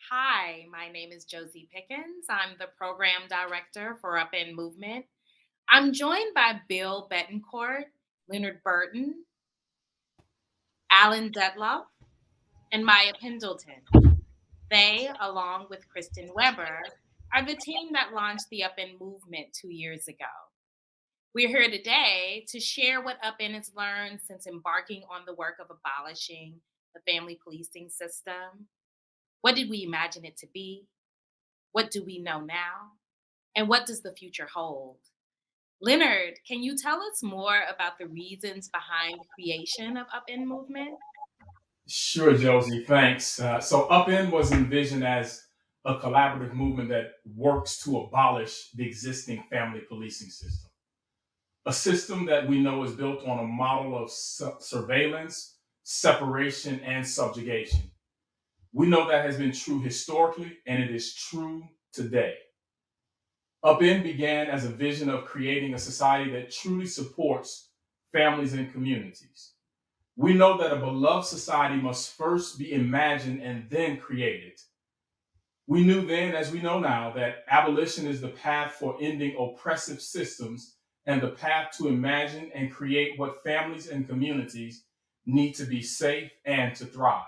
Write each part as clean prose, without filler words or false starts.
Hi, my name is Josie Pickens. I'm the program director for upEND Movement. I'm joined by Bill Betancourt, Leonard Burton, Alan Detloff, and Maya Pendleton. They, along with Kristen Weber, are the team that launched the upEND Movement 2 years ago. We're here today to share what upEND has learned since embarking on the work of abolishing the family policing system. What did we imagine it to be? What do we know now? And what does the future hold? Leonard, can you tell us more about the reasons behind the creation of upEND Movement? Sure, Josie, thanks. So, UpEnd was envisioned as a collaborative movement that works to abolish the existing family policing system, a system that we know is built on a model of surveillance, separation, and subjugation. We know that has been true historically, and it is true today. UpEnd began as a vision of creating a society that truly supports families and communities. We know that a beloved society must first be imagined and then created. We knew then, as we know now, that abolition is the path for ending oppressive systems and the path to imagine and create what families and communities need to be safe and to thrive.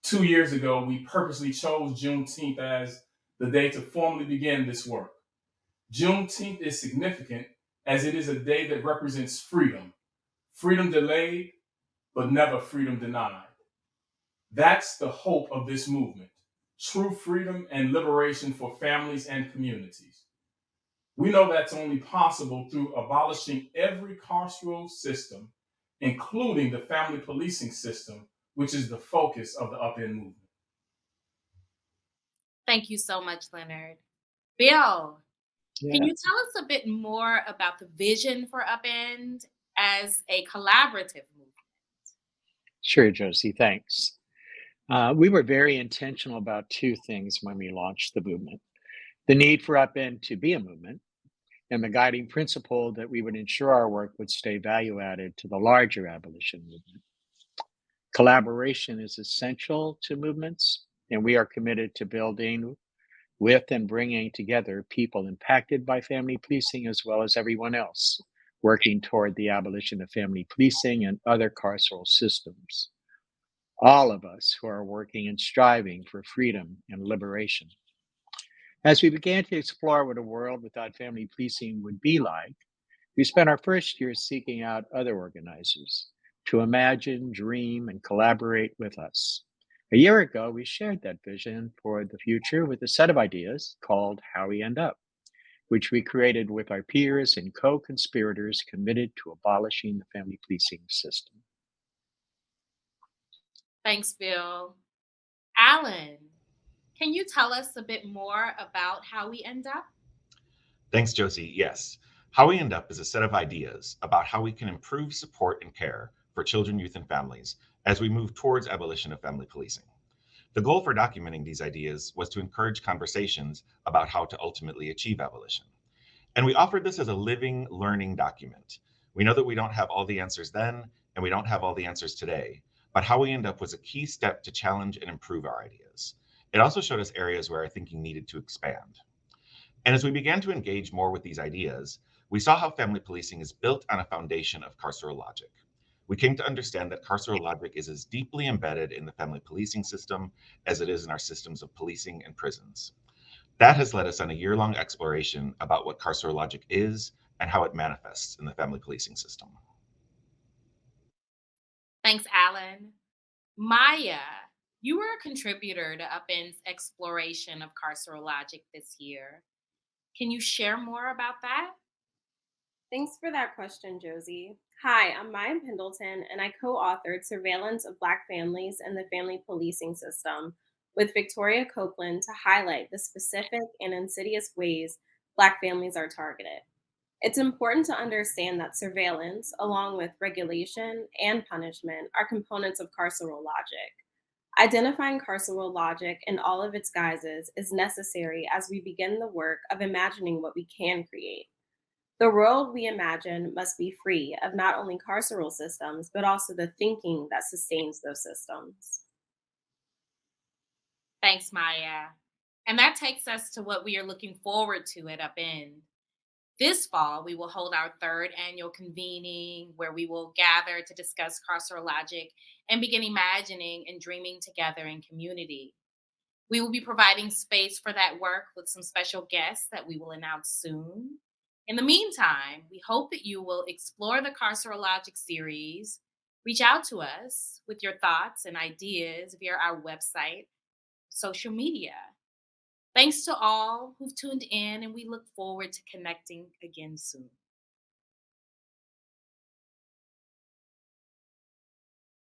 2 years ago, we purposely chose Juneteenth as the day to formally begin this work. Juneteenth is significant as it is a day that represents freedom, freedom delayed, but never freedom denied. That's the hope of this movement, true freedom and liberation for families and communities. We know that's only possible through abolishing every carceral system, including the family policing system, which is the focus of the upend movement. Thank you so much, Leonard. Bill, can Yeah, you tell us a bit more about the vision for upEND as a collaborative movement? sure, Josie. Thanks. We were very intentional about two things when we launched the movement: the need for UpEnd to be a movement, and the guiding principle that we would ensure our work would stay value added to the larger abolition movement. Collaboration is essential to movements, and we are committed to building with and bringing together people impacted by family policing as well as everyone else working toward the abolition of family policing and other carceral systems. All of us who are working and striving for freedom and liberation. As we began to explore what a world without family policing would be like, we spent our first year seeking out other organizers to imagine, dream, and collaborate with us. A year ago, we shared that vision for the future with a set of ideas called How We End Up, which we created with our peers and co conspirators committed to abolishing the family policing system. Thanks, Bill. Alan, can you tell us a bit more about how we end up? Thanks, Josie. Yes. How We End Up is a set of ideas about how we can improve support and care for children, youth, and families as we move towards abolition of family policing. The goal for documenting these ideas was to encourage conversations about how to ultimately achieve abolition. And we offered this as a living, learning document. We know that we don't have all the answers then, and we don't have all the answers today, but How We End Up was a key step to challenge and improve our ideas. It also showed us areas where our thinking needed to expand. And as we began to engage more with these ideas, we saw how family policing is built on a foundation of carceral logic. We came to understand that carceral logic is as deeply embedded in the family policing system as it is in our systems of policing and prisons. That has led us on a year-long exploration about what carceral logic is and how it manifests in the family policing system. Thanks, Alan. Maya, you were a contributor to upEnd's exploration of carceral logic this year. Can you share more about that? Thanks for that question, Josie. Hi, I'm Maya Pendleton, and I co authored Surveillance of Black Families and the Family Policing System with Victoria Copeland to highlight the specific and insidious ways Black families are targeted. It's important to understand that surveillance, along with regulation and punishment, are components of carceral logic. Identifying carceral logic in all of its guises is necessary as we begin the work of imagining what we can create. The world we imagine must be free of not only carceral systems, but also the thinking that sustains those systems. Thanks, Maya. And that takes us to what we are looking forward to at UpEnd. This fall, we will hold our third annual convening where we will gather to discuss carceral logic and begin imagining and dreaming together in community. We will be providing space for that work with some special guests that we will announce soon. In the meantime, we hope that you will explore the Carceral Logic series, reach out to us with your thoughts and ideas via our website, social media. Thanks to all who've tuned in, and we look forward to connecting again soon.